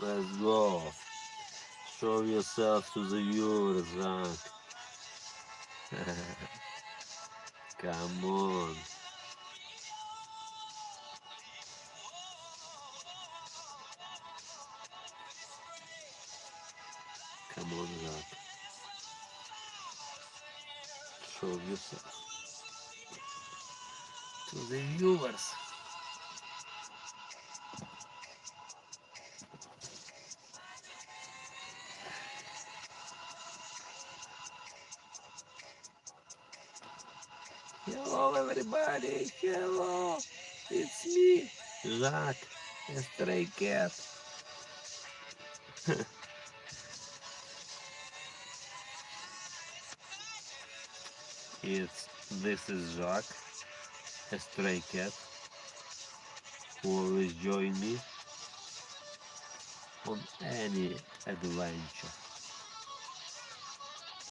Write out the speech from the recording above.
Let's go. Show yourself to the viewers, Zach. Come on. Come on, Zach. Show yourself to the viewers. Hello, everybody. Hello. It's me, Zach, a stray cat. This is Jacques, a stray cat who always join me on any adventure.